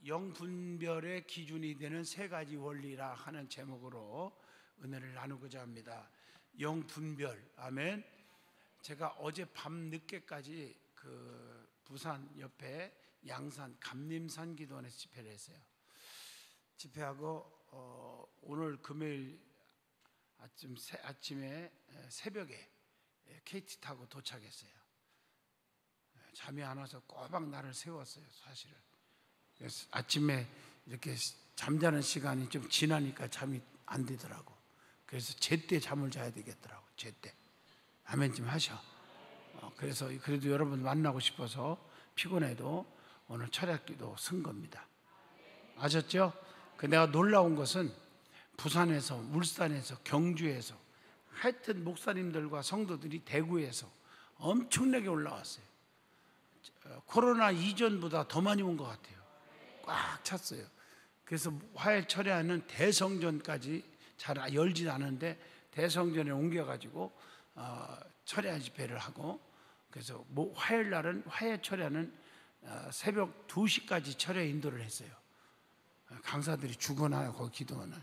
영분별의 기준이 되는 세 가지 원리라 하는 제목으로 은혜를 나누고자 합니다. 영분별, 아멘. 제가 어제 밤 늦게까지 부산 옆에 양산 감림산 기도원에서 집회를 했어요. 집회하고 오늘 금요일 아침에 새벽에 KT 타고 도착했어요. 잠이 안 와서 꼬박 나를 세웠어요, 사실은. 그래서 아침에 이렇게 잠자는 시간이 좀 지나니까 잠이 안 되더라고. 그래서 제때 잠을 자야 되겠더라고. 제때. 아멘 좀 하셔. 그래서 그래도 여러분 만나고 싶어서 피곤해도 오늘 철학기도 쓴 겁니다. 아셨죠? 내가 놀라운 것은 부산에서, 울산에서, 경주에서 하여튼 목사님들과 성도들이 대구에서 엄청나게 올라왔어요. 코로나 이전보다 더 많이 온 것 같아요. 꽉 찼어요. 그래서 화요일 철야는 대성전까지 잘 열지 않은데 대성전에 옮겨가지고 철야 집회를 하고, 그래서 화요일 날은 화요일 철야는 새벽 2시까지 철야 인도를 했어요. 강사들이 죽어나요 거기 기도는.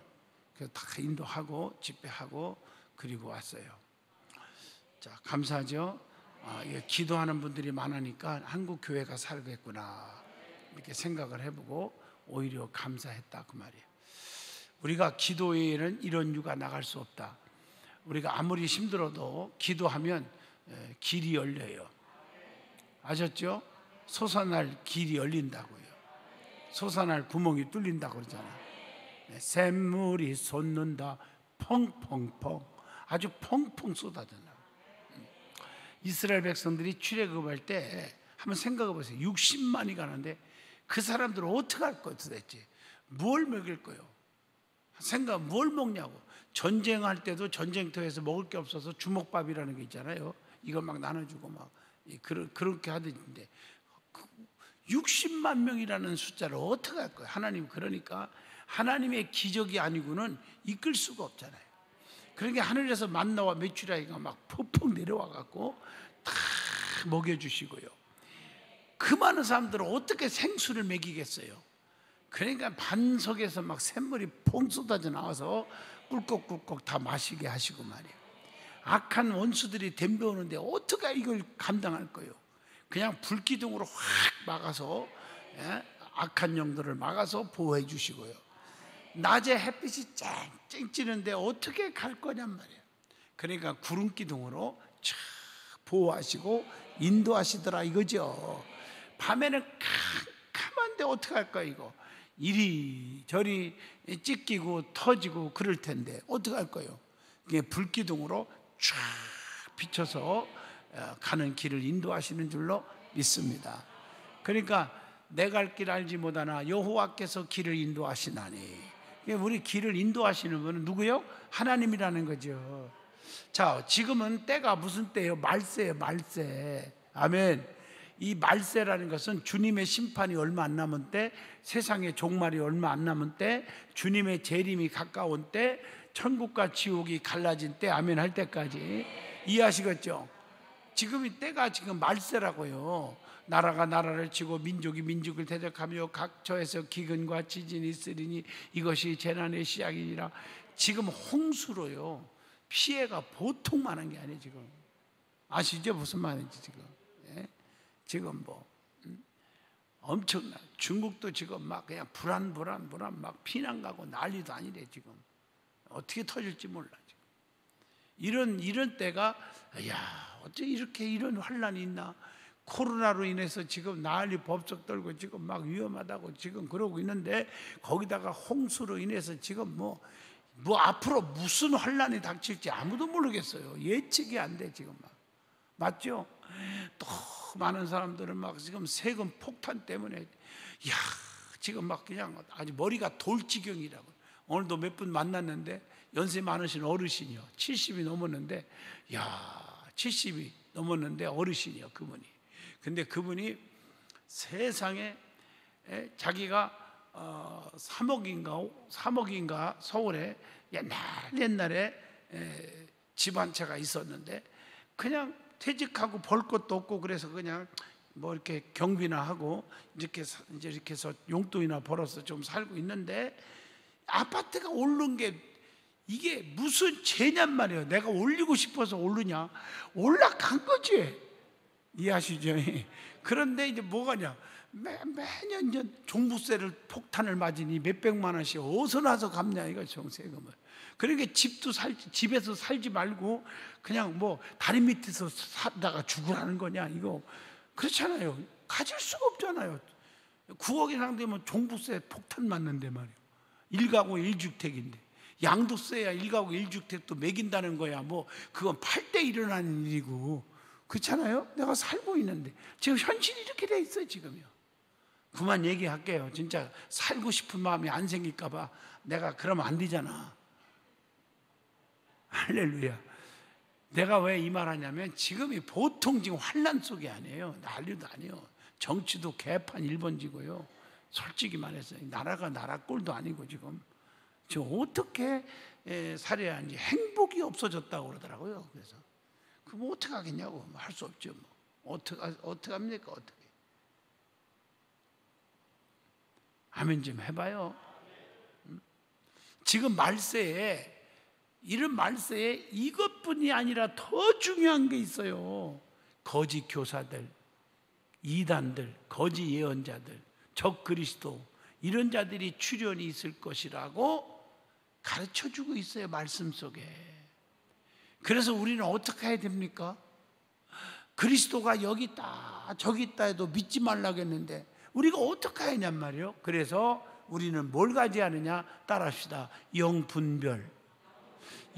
그래서 다 인도하고 집회하고 그리고 왔어요. 자, 감사하죠. 기도하는 분들이 많으니까 한국 교회가 살겠구나 이렇게 생각을 해보고 오히려 감사했다 그 말이에요. 우리가 기도 외에는 이런 유가 나갈 수 없다. 우리가 아무리 힘들어도 기도하면 길이 열려요. 아셨죠? 솟아날 길이 열린다고요. 솟아날 구멍이 뚫린다고 그러잖아요. 샘물이 솟는다 펑펑펑, 아주 펑펑 쏟아진다. 이스라엘 백성들이 출애굽할 때 한번 생각해 보세요. 60만이 가는데 그 사람들은 어떻게 할 거예요 도대체? 뭘 먹일 거예요? 뭘 먹냐고. 전쟁할 때도 전쟁터에서 먹을 게 없어서 주먹밥이라는 게 있잖아요. 이걸 막 나눠주고 막 그렇게 하던데 60만 명이라는 숫자를 어떻게 할 거예요? 하나님, 그러니까 하나님의 기적이 아니고는 이끌 수가 없잖아요. 그러니까 하늘에서 만나와 메추라기가 막 푹푹 내려와 갖고 다 먹여주시고요. 그 많은 사람들은 어떻게 생수를 먹이겠어요? 그러니까 반석에서 막 샘물이 퐁 쏟아져 나와서 꿀꺽꿀꺽 다 마시게 하시고 말이에요. 악한 원수들이 덤벼오는데 어떻게 이걸 감당할 거예요? 그냥 불기둥으로 확 막아서 악한 영들을 막아서 보호해 주시고요. 낮에 햇빛이 쨍쨍 찌는데 어떻게 갈 거냔 말이에요. 그러니까 구름기둥으로 쫙 보호하시고 인도하시더라 이거죠. 밤에는 캄캄한데 어떻게 할까 이거. 이리저리 찢기고 터지고 그럴 텐데 어떻게 할 거예요? 그게 불기둥으로 쫙 비춰서 가는 길을 인도하시는 줄로 믿습니다. 그러니까 내 갈 길 알지 못하나 여호와께서 길을 인도하시나니. 우리 길을 인도하시는 분은 누구요? 하나님이라는 거죠. 자, 지금은 때가 무슨 때예요? 말세예요, 말세. 아멘. 이 말세라는 것은 주님의 심판이 얼마 안 남은 때, 세상의 종말이 얼마 안 남은 때, 주님의 재림이 가까운 때, 천국과 지옥이 갈라진 때, 아멘 할 때까지. 이해하시겠죠? 지금 이 때가 지금 말세라고요. 나라가 나라를 치고 민족이 민족을 대적하며 각처에서 기근과 지진이 있으리니 이것이 재난의 시작이니라. 지금 홍수로요 피해가 보통 많은 게 아니에요. 지금 아시죠? 무슨 말인지 지금. 지금 엄청나. 중국도 지금 막 그냥 불안 막 피난 가고 난리도 아니래. 지금 어떻게 터질지 몰라. 지금 이런 때가, 야, 어째 이렇게 이런 환란이 있나? 코로나로 인해서 지금 난리 법석 떨고 지금 막 위험하다고 지금 그러고 있는데, 거기다가 홍수로 인해서 지금 뭐 앞으로 무슨 환란이 닥칠지 아무도 모르겠어요. 예측이 안 돼 지금 막. 맞죠? 또 많은 사람들은 막 지금 세금 폭탄 때문에 지금 막 그냥 아주 머리가 돌 지경이라고. 오늘도 몇 분 만났는데 연세 많으신 어르신이요, 70이 넘었는데 70이 넘었는데 어르신이요 그분이. 근데 그분이 세상에 자기가 3억인가 서울에 옛날에 집 한 채가 있었는데 그냥 퇴직하고 벌 것도 없고 그래서 그냥 뭐 이렇게 경비나 하고 이제 이렇게 해서 용돈이나 벌어서 좀 살고 있는데 아파트가 오른 게 이게 무슨 죄냔 말이에요. 내가 올리고 싶어서 오르냐? 올라간 거지. 이해하시죠? 그런데 이제 뭐가냐? 매년 종부세를 폭탄을 맞으니 몇백만 원씩 어디서 나서 갚냐 이거 정세금을. 그러니까 집에서 살지 말고 그냥 뭐 다리 밑에서 살다가 죽으라는 거냐 이거. 그렇잖아요. 가질 수가 없잖아요. 9억 이상 되면 종부세 폭탄 맞는데 말이에요. 1가구 1주택인데 양도세야 1가구 1주택도 매긴다는 거야. 뭐 그건 팔 때 일어나는 일이고. 그렇잖아요. 내가 살고 있는데 지금 현실이 이렇게 돼 있어요. 지금요. 그만 얘기할게요. 진짜 살고 싶은 마음이 안 생길까 봐. 내가 그러면 안 되잖아. 할렐루야. 내가 왜 이 말 하냐면 지금이 보통 지금 환난 속이 아니에요. 난리도 아니에요. 정치도 개판 1번지고요. 솔직히 말해서 나라가 나라 꼴도 아니고 지금 어떻게 살아야 하는지 행복이 없어졌다고 그러더라고요. 그래서 그럼 어떻게 하겠냐고. 할 수 없죠. 뭐. 어떻게 합니까? 어떻게. 아멘 좀 해봐요. 지금 말세에 이런 말세에 이것뿐이 아니라 더 중요한 게 있어요. 거짓 교사들, 이단들, 거짓 예언자들, 적 그리스도 이런 자들이 출현이 있을 것이라고 가르쳐주고 있어요. 말씀 속에. 그래서 우리는 어떻게 해야 됩니까? 그리스도가 여기 있다 저기 있다 해도 믿지 말라고 했는데 우리가 어떻게 해야 하냔 말이에요. 그래서 우리는 뭘 가져야 하느냐? 따라합시다.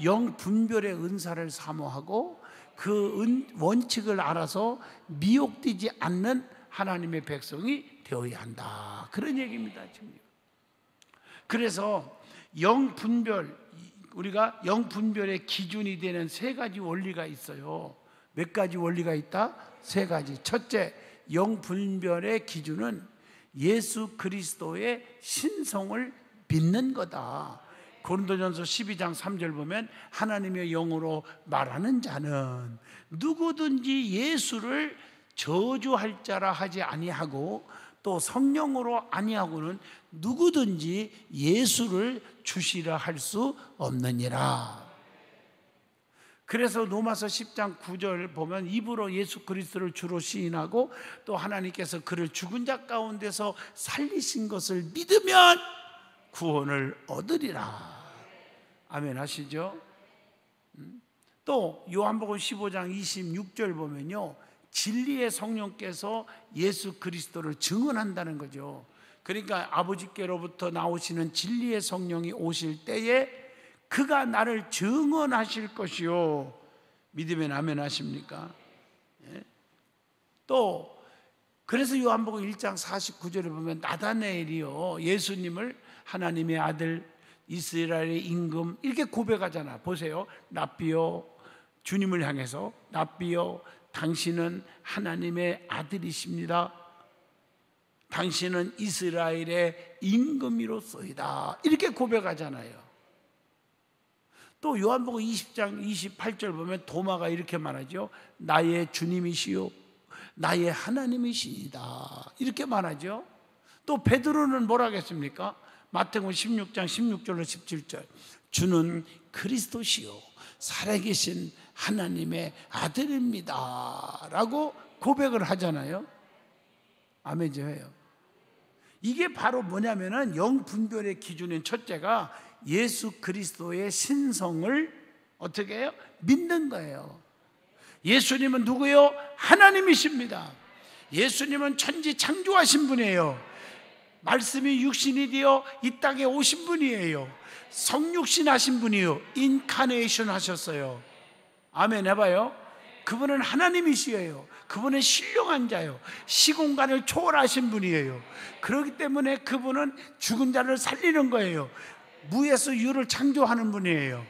영분별의 은사를 사모하고 그 원칙을 알아서 미혹되지 않는 하나님의 백성이 되어야 한다. 그런 얘기입니다. 지금. 그래서 우리가 영분별의 기준이 되는 3가지 원리가 있어요. 몇 가지 원리가 있다? 3가지. 첫째, 영분별의 기준은 예수 그리스도의 신성을 믿는 거다. 고린도전서 12장 3절 보면 하나님의 영으로 말하는 자는 누구든지 예수를 저주할 자라 하지 아니하고 또 성령으로 아니하고는 누구든지 예수를 주시라 할 수 없느니라. 그래서 로마서 10장 9절 보면 입으로 예수 그리스도를 주로 시인하고 또 하나님께서 그를 죽은 자 가운데서 살리신 것을 믿으면 구원을 얻으리라. 아멘 하시죠? 또 요한복음 15장 26절 보면요, 진리의 성령께서 예수 그리스도를 증언한다는 거죠. 그러니까 아버지께로부터 나오시는 진리의 성령이 오실 때에 그가 나를 증언하실 것이요. 믿으면 아멘 하십니까? 예? 또 그래서 요한복음 1장 49절에 보면 나다나엘이요 예수님을 하나님의 아들 이스라엘의 임금 이렇게 고백하잖아. 보세요. 랍비요, 주님을 향해서 랍비요 당신은 하나님의 아들이십니다. 당신은 이스라엘의 임금이로소이다. 이렇게 고백하잖아요. 또 요한복음 20장 28절 보면 도마가 이렇게 말하죠. 나의 주님이시요 나의 하나님이시다. 이렇게 말하죠. 또 베드로는 뭐라 하겠습니까? 마태복음 16장 16절로 17절 주는 그리스도시요 살아계신 하나님의 아들입니다 라고 고백을 하잖아요. 아멘 좀 해요. 이게 바로 뭐냐면은 영분별의 기준인 첫째가 예수 그리스도의 신성을 어떻게 해요? 믿는 거예요. 예수님은 누구요? 하나님이십니다. 예수님은 천지 창조하신 분이에요. 말씀이 육신이 되어 이 땅에 오신 분이에요. 성육신 하신 분이에요. 인카네이션 하셨어요. 아멘 해봐요. 그분은 하나님이시에요. 그분은 신령한 자요. 시공간을 초월하신 분이에요. 그렇기 때문에 그분은 죽은 자를 살리는 거예요. 무에서 유를 창조하는 분이에요.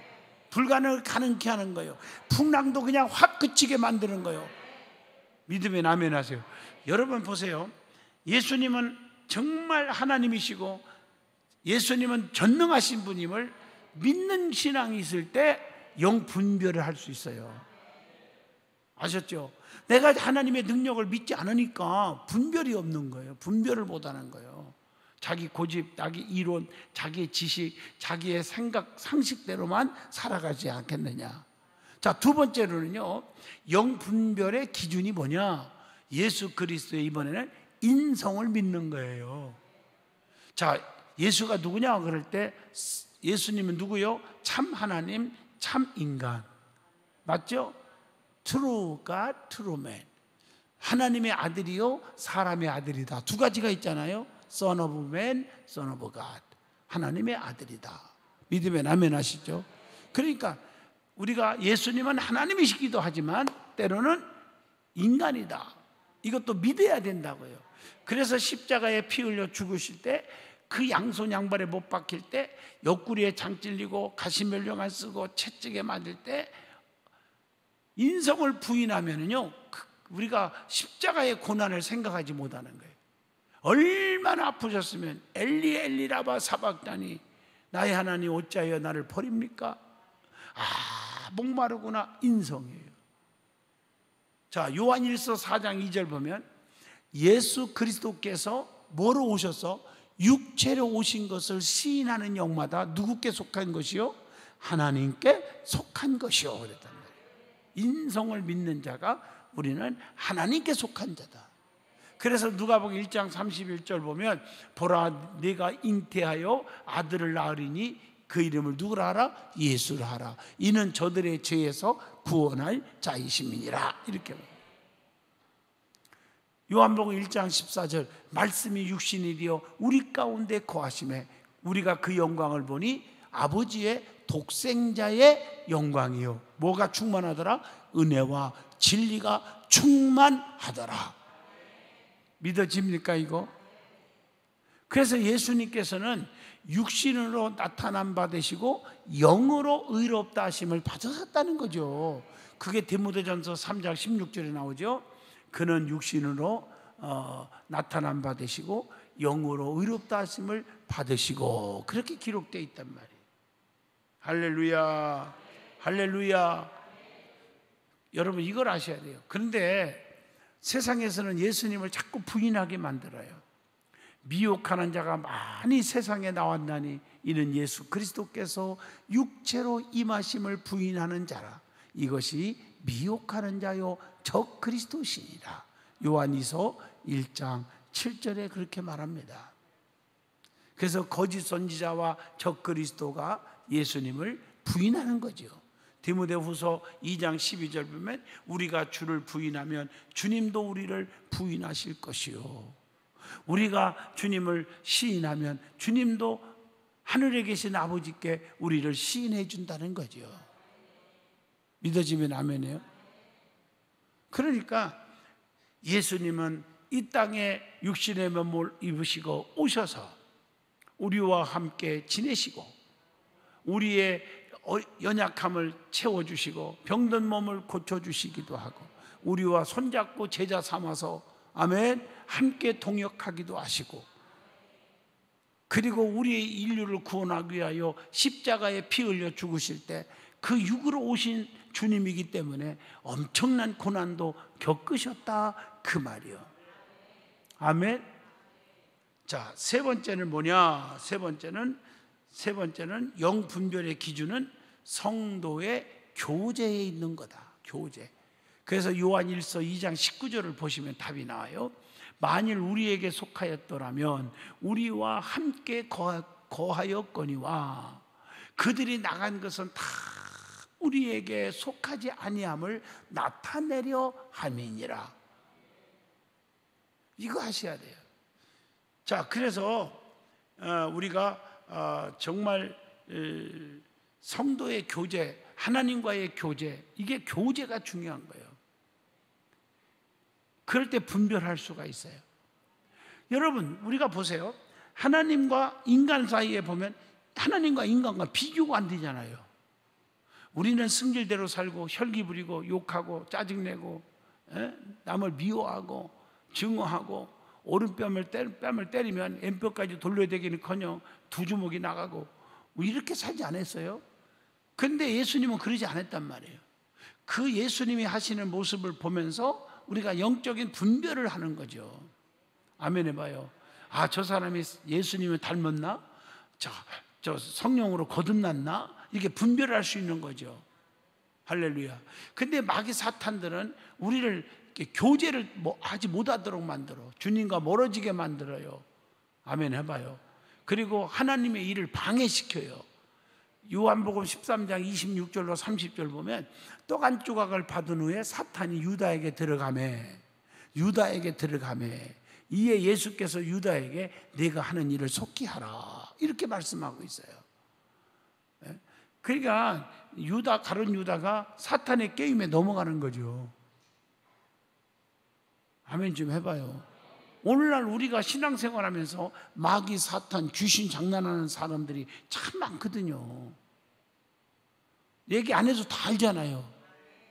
불가능을 가능케 하는 거예요. 풍랑도 그냥 확 그치게 만드는 거예요. 믿으면 아멘 하세요. 여러분 보세요. 예수님은 정말 하나님이시고 예수님은 전능하신 분임을 믿는 신앙이 있을 때 영분별을 할 수 있어요. 아셨죠? 내가 하나님의 능력을 믿지 않으니까 분별이 없는 거예요. 분별을 못하는 거예요. 자기 고집, 자기 이론, 자기의 지식, 자기의 생각, 상식대로만 살아가지 않겠느냐. 자, 두 번째로는요, 영분별의 기준이 뭐냐? 예수 그리스도의 이번에는 인성을 믿는 거예요. 자, 예수가 누구냐 그럴 때 예수님은 누구요? 참 하나님, 참 인간. 맞죠? True God, True Man. 하나님의 아들이요, 사람의 아들이다. 두 가지가 있잖아요. Son of Man, Son of God. 하나님의 아들이다. 믿으면 아멘 하시죠? 그러니까 우리가 예수님은 하나님이시기도 하지만 때로는 인간이다. 이것도 믿어야 된다고요. 그래서 십자가에 피 흘려 죽으실 때, 그 양손 양발에 못 박힐 때, 옆구리에 장 찔리고 가시면령 안 쓰고 채찍에 맞을 때 인성을 부인하면은요, 우리가 십자가의 고난을 생각하지 못하는 거예요. 얼마나 아프셨으면 엘리 엘리 라바 사박다니, 나의 하나님 어찌하여 나를 버립니까? 아, 목마르구나. 인성이에요. 자, 요한일서 4장 2절 보면 예수 그리스도께서 뭐로 오셔서 육체로 오신 것을 시인하는 영마다 누구께 속한 것이요? 하나님께 속한 것이요 그랬단 말이에요. 인성을 믿는 자가 우리는 하나님께 속한 자다. 그래서 누가복음 1장 31절 보면 보라, 네가 잉태하여 아들을 낳으리니 그 이름을 누구라 하라? 예수라 하라. 이는 저들의 죄에서 구원할 자이심이니라. 이렇게 말합니다. 요한복음 1장 14절 말씀이 육신이 되어 우리 가운데 거하심에 우리가 그 영광을 보니 아버지의 독생자의 영광이요. 뭐가 충만하더라? 은혜와 진리가 충만하더라. 믿어집니까 이거? 그래서 예수님께서는 육신으로 나타남 받으시고 영으로 의롭다 하심을 받으셨다는 거죠. 그게 디모데전서 3장 16절에 나오죠. 그는 육신으로 나타남 받으시고 영으로 의롭다 하심을 받으시고, 그렇게 기록되어 있단 말이에요. 할렐루야, 할렐루야. 여러분 이걸 아셔야 돼요. 그런데 세상에서는 예수님을 자꾸 부인하게 만들어요. 미혹하는 자가 많이 세상에 나왔나니 이는 예수 그리스도께서 육체로 임하심을 부인하는 자라. 이것이 미혹하는 자요 적 그리스도시니라. 요한이서 1장 7절에 그렇게 말합니다. 그래서 거짓 선지자와 적 그리스도가 예수님을 부인하는 거죠. 디모데후서 2장 12절 보면 우리가 주를 부인하면 주님도 우리를 부인하실 것이요, 우리가 주님을 시인하면 주님도 하늘에 계신 아버지께 우리를 시인해 준다는 거죠. 믿어지면 아멘이에요. 그러니까 예수님은 이 땅에 육신의 면모를 입으시고 오셔서 우리와 함께 지내시고 우리의 연약함을 채워주시고 병든 몸을 고쳐주시기도 하고 우리와 손잡고 제자 삼아서 아멘 함께 동역하기도 하시고, 그리고 우리의 인류를 구원하기 위하여 십자가에 피 흘려 죽으실 때 그 육으로 오신 주님이기 때문에 엄청난 고난도 겪으셨다 그 말이요. 아멘. 자, 세 번째는 뭐냐? 세 번째는 영분별의 기준은 성도의 교제에 있는 거다. 교제. 그래서 요한 1서 2장 19절을 보시면 답이 나와요. 만일 우리에게 속하였더라면 우리와 함께 거하였거니와 그들이 나간 것은 다 우리에게 속하지 아니함을 나타내려 함이니라. 이거 하셔야 돼요. 자, 그래서 우리가 정말 성도의 교제, 하나님과의 교제, 이게 교제가 중요한 거예요. 그럴 때 분별할 수가 있어요. 여러분 우리가 보세요. 하나님과 인간 사이에 보면 하나님과 인간과 비교가 안 되잖아요. 우리는 승질대로 살고 혈기 부리고 욕하고 짜증내고 남을 미워하고 증오하고 오른뺨을 때리면 왼뼈까지 돌려야 되기는커녕 두 주먹이 나가고 이렇게 살지 않았어요? 근데 예수님은 그러지 않았단 말이에요. 그 예수님이 하시는 모습을 보면서 우리가 영적인 분별을 하는 거죠. 아멘 해봐요. 아, 저 사람이 예수님을 닮았나? 저 성령으로 거듭났나? 이렇게 분별할 수 있는 거죠. 할렐루야. 근데 마귀 사탄들은 우리를 교제를 하지 못하도록 만들어. 주님과 멀어지게 만들어요. 아멘 해봐요. 그리고 하나님의 일을 방해시켜요. 요한복음 13장 26절로 30절 보면 떡 한 조각을 받은 후에 사탄이 유다에게 들어가매 이에 예수께서 유다에게 네가 하는 일을 속히 하라 이렇게 말씀하고 있어요. 그러니까 가룟 유다가 사탄의 게임에 넘어가는 거죠. 아멘 좀 해봐요. 오늘날 우리가 신앙생활하면서 마귀, 사탄, 귀신 장난하는 사람들이 참 많거든요. 얘기 안 해도 다 알잖아요.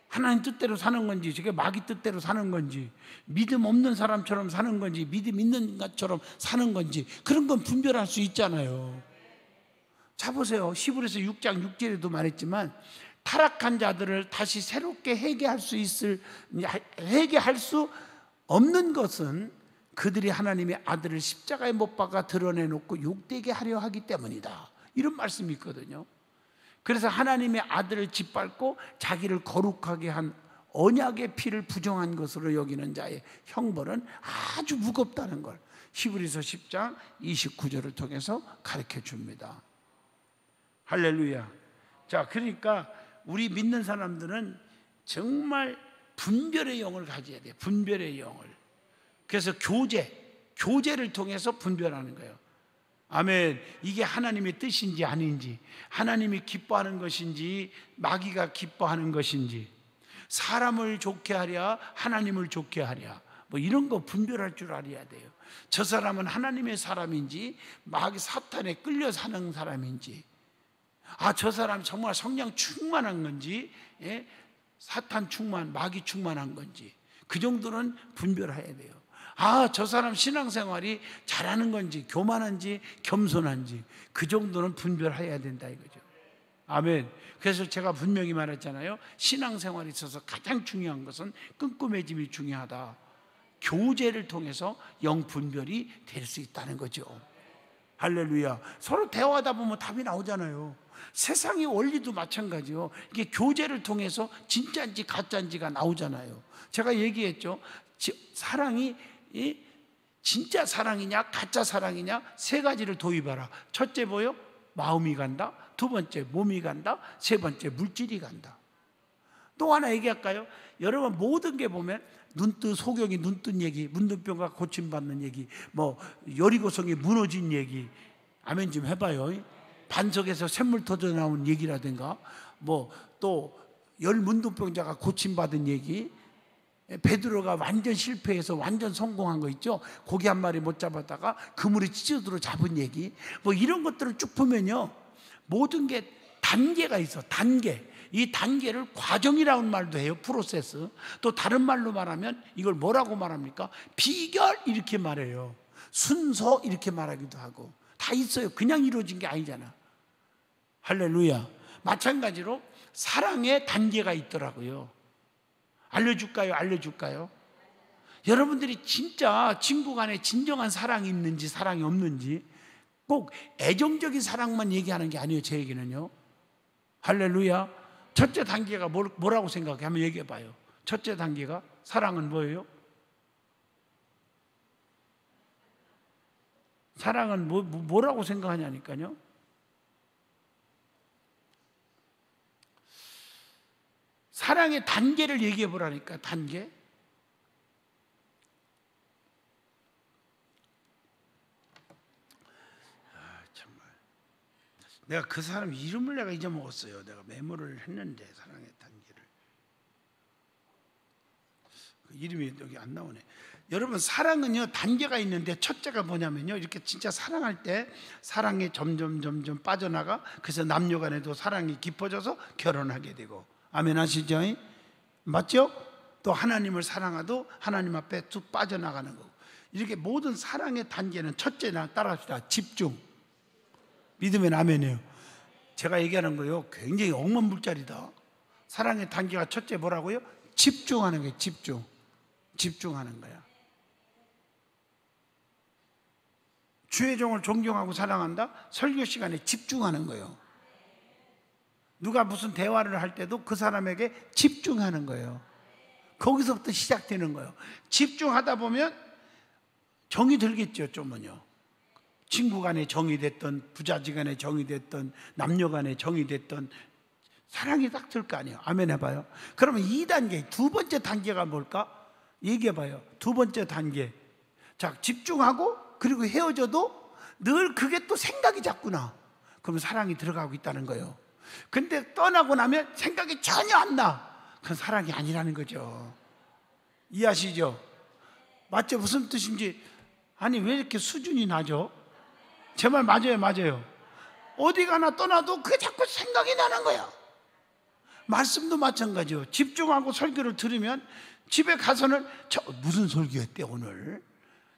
하나님 뜻대로 사는 건지 저게 마귀 뜻대로 사는 건지 믿음 없는 사람처럼 사는 건지 믿음 있는 것처럼 사는 건지 그런 건 분별할 수 있잖아요. 자 보세요. 히브리서 6장 6절에도 말했지만 타락한 자들을 다시 새롭게 회개할 수 없는 것은 그들이 하나님의 아들을 십자가에 못 박아 드러내놓고 욕되게 하려 하기 때문이다. 이런 말씀이 있거든요. 그래서 하나님의 아들을 짓밟고 자기를 거룩하게 한 언약의 피를 부정한 것으로 여기는 자의 형벌은 아주 무겁다는 걸 히브리서 10장 29절을 통해서 가르쳐 줍니다. 할렐루야. 자, 그러니까 우리 믿는 사람들은 정말 분별의 영을 가져야 돼요. 분별의 영을. 그래서 교제를 통해서 분별하는 거예요. 아멘. 이게 하나님의 뜻인지 아닌지, 하나님이 기뻐하는 것인지 마귀가 기뻐하는 것인지, 사람을 좋게 하랴 하나님을 좋게 하랴, 뭐 이런 거 분별할 줄 알아야 돼요. 저 사람은 하나님의 사람인지 마귀 사탄에 끌려 사는 사람인지, 아, 저 사람 정말 성령 충만한 건지, 사탄 충만, 마귀 충만한 건지, 그 정도는 분별해야 돼요. 아, 저 사람 신앙생활이 잘하는 건지 교만한지 겸손한지 그 정도는 분별해야 된다 이거죠. 아멘. 그래서 제가 분명히 말했잖아요. 신앙생활에 있어서 가장 중요한 것은 끈끈해짐이 중요하다. 교제를 통해서 영 분별이 될 수 있다는 거죠. 할렐루야. 서로 대화하다 보면 답이 나오잖아요. 세상의 원리도 마찬가지요. 이게 교제를 통해서 진짜인지 가짜인지가 나오잖아요. 제가 얘기했죠. 사랑이 진짜 사랑이냐 가짜 사랑이냐 세 가지를 도입하라. 첫째 뭐요? 마음이 간다. 두 번째 몸이 간다. 세 번째 물질이 간다. 또 하나 얘기할까요? 여러분 모든 게 보면 눈뜨 소경이 눈뜬 얘기, 문둥병과 고침받는 얘기, 뭐 여리고성이 무너진 얘기, 아멘 좀 해봐요. 반석에서 샘물 터져 나온 얘기라든가, 뭐 또 열 문둥병자가 고침받은 얘기, 베드로가 완전 실패해서 완전 성공한 거 있죠. 고기 한 마리 못 잡았다가 그물이 찢어들어 잡은 얘기, 뭐 이런 것들을 쭉 보면요, 모든 게 단계가 있어. 단계. 이 단계를 과정이라는 말도 해요. 프로세스. 또 다른 말로 말하면 이걸 뭐라고 말합니까? 비결 이렇게 말해요. 순서 이렇게 말하기도 하고 다 있어요. 그냥 이루어진 게 아니잖아. 할렐루야. 마찬가지로 사랑의 단계가 있더라고요. 알려줄까요? 여러분들이 진짜 친구 간에 진정한 사랑이 있는지 사랑이 없는지 꼭 애정적인 사랑만 얘기하는 게 아니에요. 제 얘기는요. 할렐루야. 첫째 단계가 뭐라고 생각해? 한번 얘기해 봐요. 첫째 단계가 사랑은 뭐예요? 사랑은 뭐라고 생각하냐니까요. 사랑의 단계를 얘기해 보라니까. 단계. 정말 내가 그 사람 이름을 내가 잊어먹었어요. 내가 메모를 했는데 사랑의 단계를. 그 이름이 여기 안 나오네. 여러분 사랑은요 단계가 있는데 첫째가 뭐냐면요, 이렇게 진짜 사랑할 때 사랑이 점점 빠져나가. 그래서 남녀간에도 사랑이 깊어져서 결혼하게 되고. 아멘 하시죠? 맞죠? 또 하나님을 사랑하도 하나님 앞에 쭉 빠져나가는 거고. 이렇게 모든 사랑의 단계는 첫째나 따라합시다. 집중. 믿으면 아멘이에요. 제가 얘기하는 거요 굉장히 억만불짜리다. 사랑의 단계가 첫째 뭐라고요? 집중하는 거예요. 집중하는 거야. 주의 종을 존경하고 사랑한다? 설교 시간에 집중하는 거예요. 누가 무슨 대화를 할 때도 그 사람에게 집중하는 거예요. 거기서부터 시작되는 거예요. 집중하다 보면 정이 들겠죠, 좀은요. 친구 간에 정이 됐던, 부자지간에 정이 됐던, 남녀 간에 정이 됐던, 사랑이 딱 들 거 아니에요. 아멘 해봐요. 그러면 2단계, 두 번째 단계가 뭘까? 얘기해봐요. 두 번째 단계. 자, 집중하고, 그리고 헤어져도 늘 그게 또 생각이 자꾸나. 그러면 사랑이 들어가고 있다는 거예요. 근데 떠나고 나면 생각이 전혀 안 나. 그건 사랑이 아니라는 거죠. 이해하시죠? 맞죠? 무슨 뜻인지. 아니, 왜 이렇게 수준이 나죠? 제 말 맞아요. 어디 가나 떠나도 그게 자꾸 생각이 나는 거야. 말씀도 마찬가지요. 집중하고 설교를 들으면 집에 가서는 무슨 설교했대 오늘?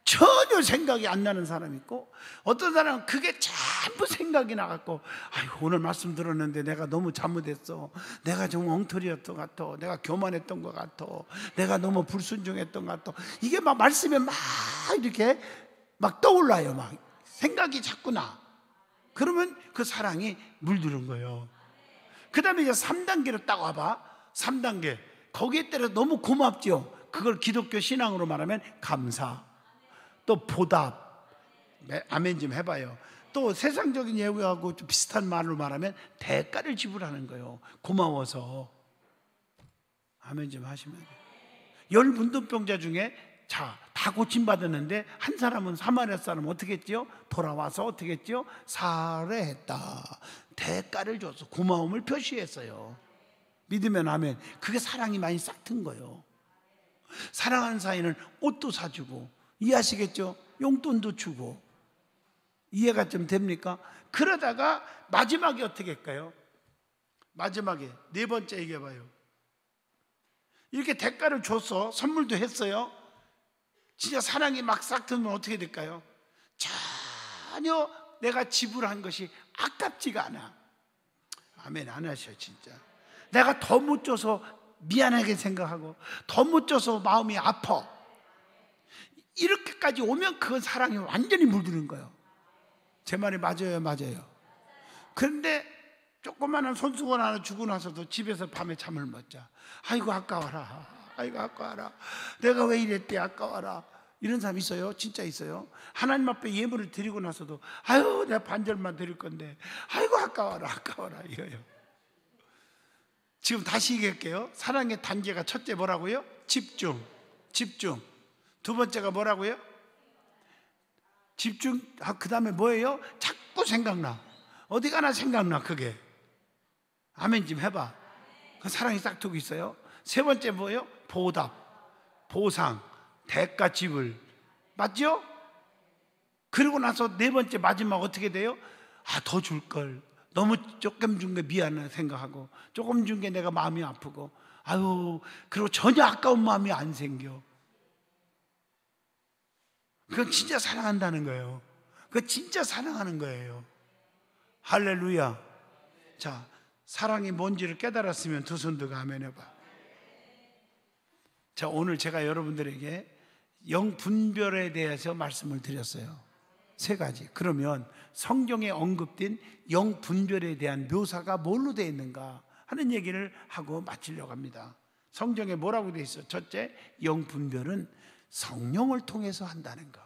전혀 생각이 안 나는 사람이 있고, 어떤 사람은 그게 전부 생각이 나갖고, 오늘 말씀 들었는데 내가 너무 잘못했어, 내가 정말 엉터리였던 것 같아, 내가 교만했던 것 같아, 내가 너무 불순종했던 것 같아. 이게 막 말씀에 막 이렇게 막 떠올라요. 막 생각이 자꾸 나. 그러면 그 사랑이 물드는 거예요. 그 다음에 이제 3단계로 딱 와봐. 3단계. 거기에 따라 너무 고맙죠. 그걸 기독교 신앙으로 말하면 감사, 또 보답. 아멘 좀 해봐요. 또 세상적인 예우하고 좀 비슷한 말로 말하면 대가를 지불하는 거예요. 고마워서. 아멘 좀 하시면 돼요. 10 문둥병자 중에 다 고침받았는데 한 사람은 사마리아 사람 어떻게 했죠? 돌아와서 어떻게 했죠? 살해했다. 대가를 줬어. 고마움을 표시했어요. 믿으면 아멘. 그게 사랑이 많이 싹튼 거예요. 사랑하는 사이는 옷도 사주고, 이해하시겠죠? 용돈도 주고. 이해가 좀 됩니까? 그러다가 마지막에 어떻게 할까요? 마지막에 4번째 얘기해봐요. 이렇게 대가를 줬어. 선물도 했어요. 진짜 사랑이 막 싹트면 어떻게 될까요? 전혀 내가 지불한 것이 아깝지가 않아. 아멘 안 하셔 진짜. 내가 더 못 줘서 미안하게 생각하고, 더 못 줘서 마음이 아파. 이렇게까지 오면 그건 사랑이 완전히 물드는 거예요. 제 말이 맞아요. 그런데 조그마한 손수건 하나 주고 나서도 집에서 밤에 잠을 못 자. 아이고 아까워라. 내가 왜 이랬대 아까워라. 이런 사람 있어요? 진짜 있어요. 하나님 앞에 예물을 드리고 나서도 내가 반절만 드릴 건데 아이고 아까워라 이거예요. 지금 다시 얘기할게요. 사랑의 단계가 첫째 뭐라고요? 집중. 두 번째가 뭐라고요? 집중. 그 다음에 뭐예요? 자꾸 생각나. 어디 가나 생각나 그게. 아멘 좀 해봐. 그 사랑이 싹트고 있어요. 세 번째 뭐예요? 보답, 보상, 대가 지불. 맞죠? 그리고 나서 4번째 마지막 어떻게 돼요? 더 줄 걸. 너무 조금 준 게 미안해 생각하고, 조금 준 게 내가 마음이 아프고, 그리고 전혀 아까운 마음이 안 생겨. 그건 진짜 사랑한다는 거예요. 그건 진짜 사랑하는 거예요. 할렐루야. 자, 사랑이 뭔지를 깨달았으면 두 손 들고 아멘 해봐. 자, 오늘 제가 여러분들에게 영분별에 대해서 말씀을 드렸어요. 3가지. 그러면 성경에 언급된 영분별에 대한 묘사가 뭘로 되어 있는가 하는 얘기를 하고 마치려고 합니다. 성경에 뭐라고 되어 있어요? 첫째, 영분별은 성령을 통해서 한다는 거.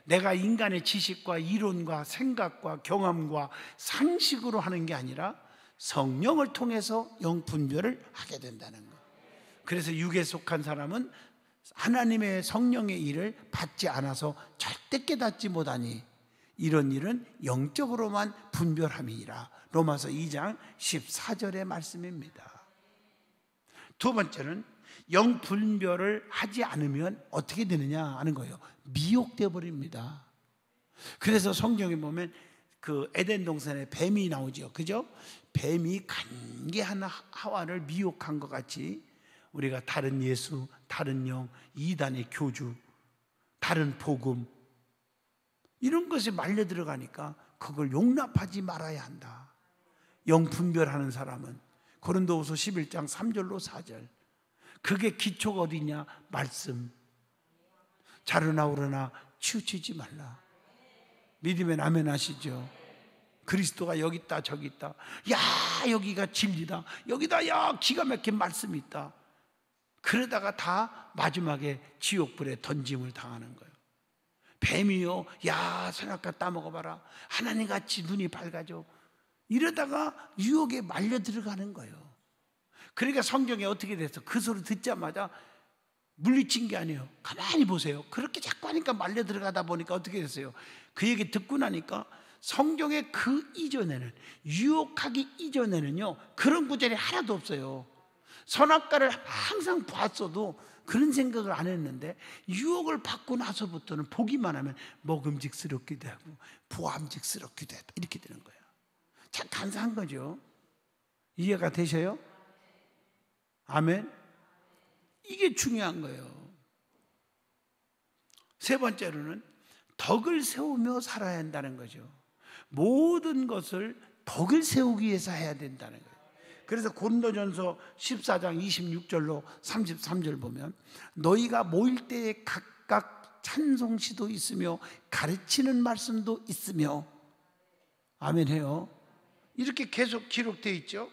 내가 인간의 지식과 이론과 생각과 경험과 상식으로 하는 게 아니라 성령을 통해서 영분별을 하게 된다는 거. 그래서 육에 속한 사람은 하나님의 성령의 일을 받지 않아서 절대 깨닫지 못하니 이런 일은 영적으로만 분별함이니라. 로마서 2장 14절의 말씀입니다. 두 번째는 영분별을 하지 않으면 어떻게 되느냐 하는 거예요. 미혹되어 버립니다. 그래서 성경에 보면 그 에덴 동산에 뱀이 나오죠. 그죠? 뱀이 간계한 하와를 미혹한 것 같이 우리가 다른 예수, 다른 영, 이단의 교주, 다른 복음 이런 것에 말려 들어가니까 그걸 용납하지 말아야 한다. 영 분별하는 사람은 고린도후서 11장 3절로 4절. 그게 기초가 어디냐? 말씀. 자르나 오르나 치우치지 말라. 믿으면 아멘 하시죠? 그리스도가 여기 있다 저기 있다, 야 여기가 진리다, 여기다 야 기가 막힌 말씀이 있다. 그러다가 다 마지막에 지옥불에 던짐을 당하는 거예요. 뱀이요, 야 선악과 따먹어봐라, 하나님같이 눈이 밝아져. 이러다가 유혹에 말려 들어가는 거예요. 그러니까 성경에 어떻게 돼서 그 소리 듣자마자 물리친 게 아니에요. 가만히 보세요. 그렇게 자꾸 하니까 말려 들어가다 보니까 어떻게 됐어요? 그 얘기 듣고 나니까 성경의 그 이전에는, 유혹하기 이전에는요 그런 구절이 하나도 없어요. 선악과를 항상 봤어도 그런 생각을 안 했는데, 유혹을 받고 나서부터는 보기만 하면 먹음직스럽기도 하고 보암직스럽기도 했다, 이렇게 되는 거예요. 참 간사한 거죠. 이해가 되셔요? 아멘. 이게 중요한 거예요. 세 번째로는 덕을 세우며 살아야 한다는 거죠. 모든 것을 덕을 세우기 위해서 해야 된다는 거예요. 그래서 고린도전서 14장 26절로 33절 보면, 너희가 모일 때에 각각 찬송시도 있으며 가르치는 말씀도 있으며, 아멘 해요. 이렇게 계속 기록되어 있죠.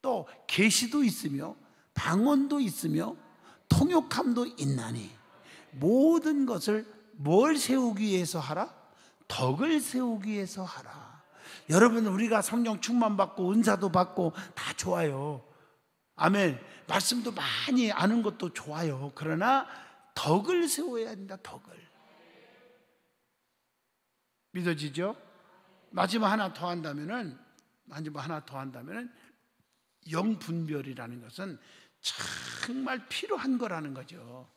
또 계시도 있으며 방언도 있으며 통역함도 있나니 모든 것을 뭘 세우기 위해서 하라? 덕을 세우기 위해서 하라. 여러분, 우리가 성령 충만받고 은사도 받고 다 좋아요. 아멘. 말씀도 많이 아는 것도 좋아요. 그러나 덕을 세워야 한다. 덕을. 믿어지죠? 마지막 하나 더 한다면은 영분별이라는 것은 정말 필요한 거라는 거죠.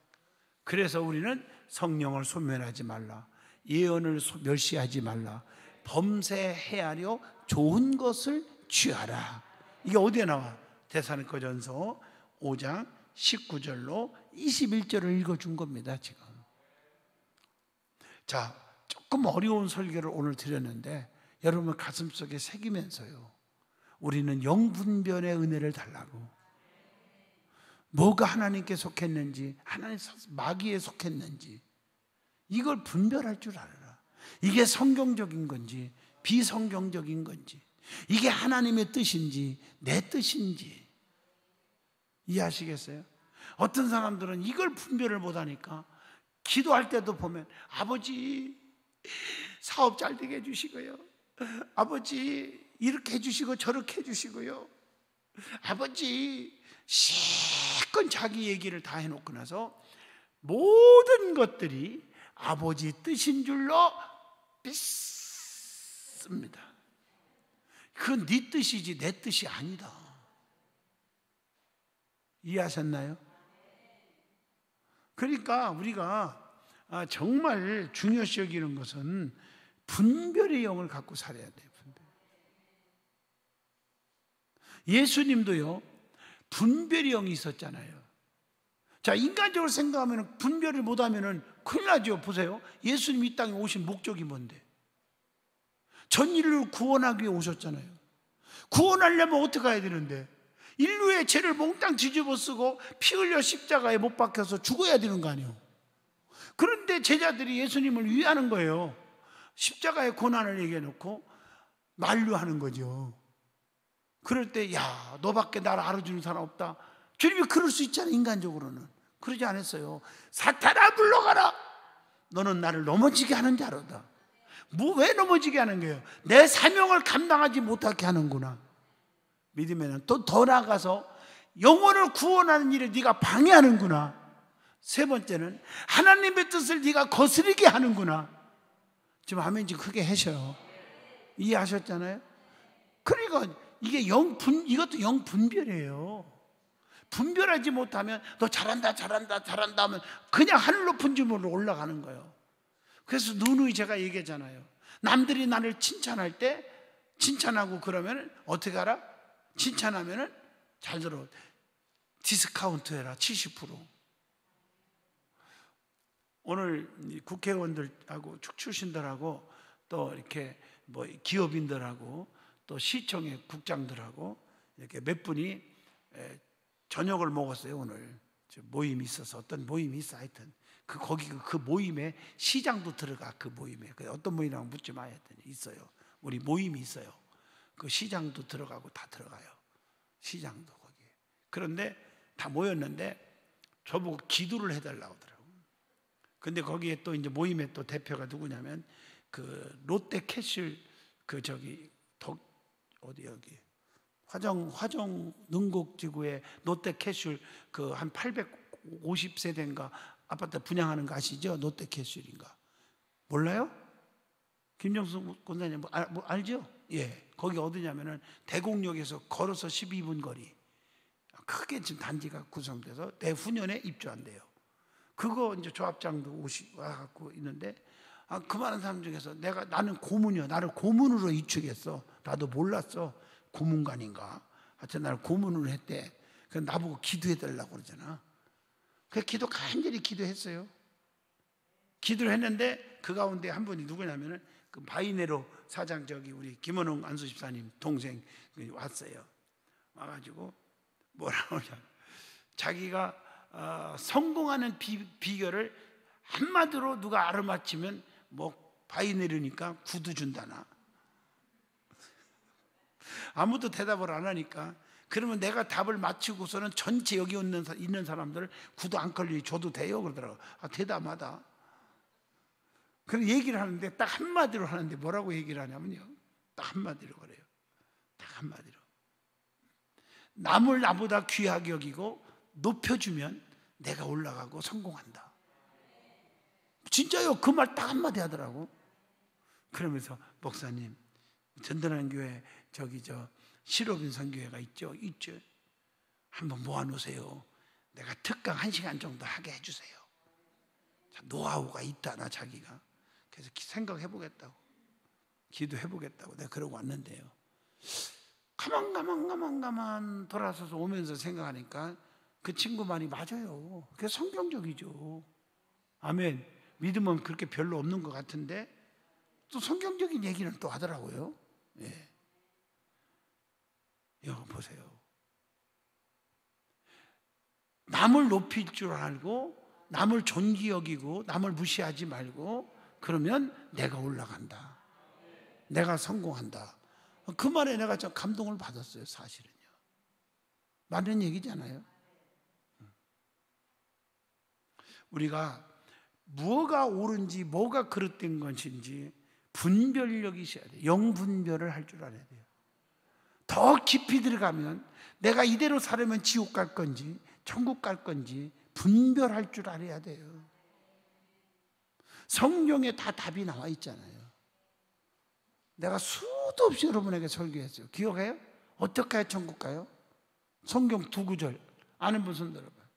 그래서 우리는 성령을 소멸하지 말라, 예언을 멸시하지 말라, 범죄 헤아려 좋은 것을 취하라. 이게 어디에 나와? 데살로니가전서 5장 19절로 21절을 읽어준 겁니다. 지금. 자, 조금 어려운 설교를 오늘 드렸는데 여러분 가슴속에 새기면서요, 우리는 영분별의 은혜를 달라고, 뭐가 하나님께 속했는지, 하나님 마귀에 속했는지, 이걸 분별할 줄 알아라. 이게 성경적인 건지 비성경적인 건지, 이게 하나님의 뜻인지 내 뜻인지 이해하시겠어요? 어떤 사람들은 이걸 분별을 못하니까 기도할 때도 보면, 아버지 사업 잘 되게 해주시고요, 아버지 이렇게 해주시고 저렇게 해주시고요, 아버지 실컷 자기 얘기를 다 해놓고 나서 모든 것들이 아버지 뜻인 줄로 믿습니다. 그건 네 뜻이지 내 뜻이 아니다. 이해하셨나요? 그러니까 우리가 정말 중요시 여기는 것은 분별의 영을 갖고 살아야 돼요. 분별. 예수님도요 분별의 영이 있었잖아요. 자, 인간적으로 생각하면 분별을 못하면 큰일 나죠. 보세요, 예수님이 이 땅에 오신 목적이 뭔데? 전 인류를 구원하기 위해 오셨잖아요. 구원하려면 어떻게 해야 되는데? 인류의 죄를 몽땅 뒤집어 쓰고 피 흘려 십자가에 못 박혀서 죽어야 되는 거 아니에요. 그런데 제자들이 예수님을 위하는 거예요. 십자가의 고난을 얘기해 놓고 만류하는 거죠. 그럴 때, 야 너밖에 나를 알아주는 사람 없다. 주님이 그럴 수 있잖아요. 인간적으로는 그러지 않았어요. 사탄아 물러가라, 너는 나를 넘어지게 하는 자로다. 뭐 왜 넘어지게 하는 거예요? 내 사명을 감당하지 못하게 하는구나. 믿으면 또 더 나아가서 영혼을 구원하는 일을 네가 방해하는구나. 세 번째는 하나님의 뜻을 네가 거스르게 하는구나. 지금 하면 지금 크게 하셔요. 이해하셨잖아요? 그러니까 이게 이것도 영분별이에요. 분별하지 못하면 너 잘한다 하면 그냥 하늘 높은 지문으로 올라가는 거예요. 그래서 누누이 제가 얘기하잖아요. 남들이 나를 칭찬할 때 칭찬하고 그러면 어떻게 알아? 칭찬하면 잘 들어, 디스카운트 해라 70%. 오늘 국회의원들하고 축출신들하고 또 이렇게 뭐 기업인들하고 또 시청의 국장들하고 이렇게 몇 분이 저녁을 먹었어요. 오늘 모임이 있어서, 어떤 모임이 있어. 하여튼 거기 그 모임에 시장도 들어가. 그 모임에 어떤 모임이라고 묻지 마 했더니 있어요. 우리 모임이 있어요. 그 시장도 들어가고 다 들어가요. 시장도 거기에. 그런데 다 모였는데 저보고 기도를 해달라고 하더라고요. 근데 거기에 또 이제 모임의 또 대표가 누구냐면 그 롯데캐슬 어디 여기 화정 능곡지구에 롯데캐슬 그 한 850세대인가 아파트 분양하는 거 아시죠? 롯데캐슬인가 몰라요? 김정수 권사님 알죠? 예, 거기 어디냐면은 대곡역에서 걸어서 12분 거리, 크게 지금 단지가 구성돼서 내후년에 입주한대요. 그거 이제 조합장도 와갖고 있는데, 그 많은 사람 중에서 나는 고문이요. 나를 고문으로 입축했어. 나도 몰랐어. 고문관인가. 하여튼 나를 고문을 했대. 그래서 나보고 기도해달라고 그러잖아. 그 기도 간절히 기도했어요. 기도를 했는데 그 가운데 한 분이 누구냐면은 그 바이네로 사장 우리 김원웅 안수집사님 동생 왔어요. 와가지고 뭐라고 하냐. 자기가 성공하는 비결을 한마디로 누가 알아맞히면 뭐 바이네르니까 구두 준다나. 아무도 대답을 안 하니까 그러면 내가 답을 맞히고서는 전체 여기 있는 사람들 구두 안 걸리 줘도 돼요 그러더라고. 대담하다. 그런 얘기를 하는데 딱 한마디로 하는데 뭐라고 얘기를 하냐면요. 딱 한마디로 그래요. 딱 한마디로. 남을 나보다 귀하게 여기고 높여주면 내가 올라가고 성공한다. 진짜요. 그 말 딱 한마디 하더라고. 그러면서 목사님 전도하는 교회 실업인 선교회가 있죠. 한번 모아놓으세요. 내가 특강 1시간 정도 하게 해주세요. 노하우가 있다나 자기가. 그래서 생각해보겠다고, 기도해보겠다고 내가 그러고 왔는데요. 가만 돌아서서 오면서 생각하니까 그 친구 말이 맞아요. 그게 성경적이죠. 아멘. 믿음은 그렇게 별로 없는 것 같은데 또 성경적인 얘기는 또 하더라고요. 예. 이거 보세요. 남을 높일 줄 알고 남을 존귀 여기고 남을 무시하지 말고 그러면 내가 올라간다. 내가 성공한다. 그 말에 내가 좀 감동을 받았어요. 사실은요. 맞는 얘기잖아요. 우리가 뭐가 옳은지 뭐가 그릇된 것인지 분별력이 있어야 돼요. 영분별을 할 줄 알아야 돼요. 더 깊이 들어가면 내가 이대로 살면 지옥 갈 건지 천국 갈 건지 분별할 줄 알아야 돼요. 성경에 다 답이 나와 있잖아요. 내가 수도 없이 여러분에게 설교했어요. 기억해요? 어떻게 해야 천국 가요? 성경 2구절 아는 분 손 들어봐요.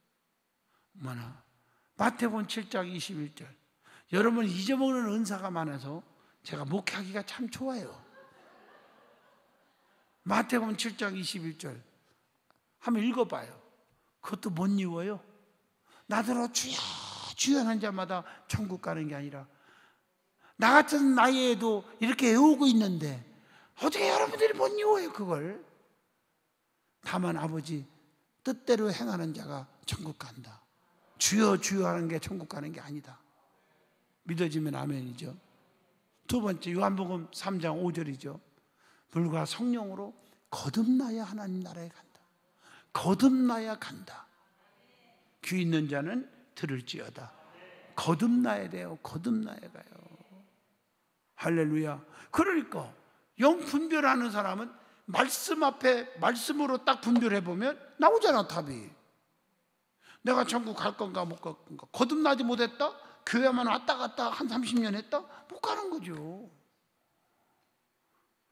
뭐나 마태복음 7장 21절. 여러분 잊어먹는 은사가 많아서 제가 목회하기가 참 좋아요. 마태복음 7장 21절 한번 읽어봐요. 그것도 못 이워요. 나더러 주여 주여 하는 자마다 천국 가는 게 아니라 나 같은 나이에도 이렇게 외우고 있는데 어떻게 여러분들이 못 이워요 그걸. 다만 아버지 뜻대로 행하는 자가 천국 간다. 주여 주여 하는 게 천국 가는 게 아니다. 믿어지면 아멘이죠. 두 번째 요한복음 3장 5절이죠. 불과 성령으로 거듭나야 하나님 나라에 간다. 거듭나야 간다. 귀 있는 자는 들을지어다. 거듭나야 돼요. 거듭나야 가요. 할렐루야. 그러니까 영 분별하는 사람은 말씀 앞에 말씀으로 딱 분별해 보면 나오잖아 답이. 내가 천국 갈 건가 못 갈 건가. 거듭나지 못했다? 교회만 왔다 갔다 한 30년 했다? 못 가는 거죠.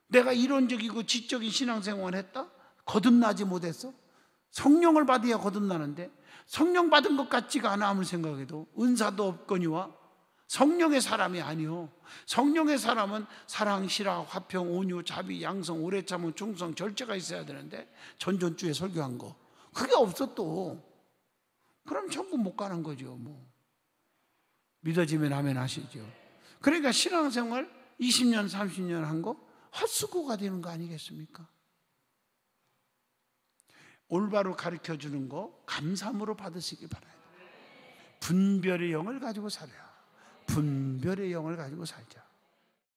내가 이론적이고 지적인 신앙생활을 했다? 거듭나지 못했어? 성령을 받아야 거듭나는데 성령 받은 것 같지가 않아. 아무리 생각해도 은사도 없거니와 성령의 사람이 아니요. 성령의 사람은 사랑, 실학, 화평, 온유, 자비, 양성, 오래 참음, 충성, 절제가 있어야 되는데 전전주에 설교한 거 그게 없어 또. 그럼 천국 못 가는 거죠. 뭐 믿어지면 아멘 하시죠. 그러니까 신앙생활 20년 30년 한 거 헛수고가 되는 거 아니겠습니까? 올바로 가르쳐 주는 거 감사함으로 받으시기 바랍니다. 분별의 영을 가지고 살아요. 분별의 영을 가지고 살자.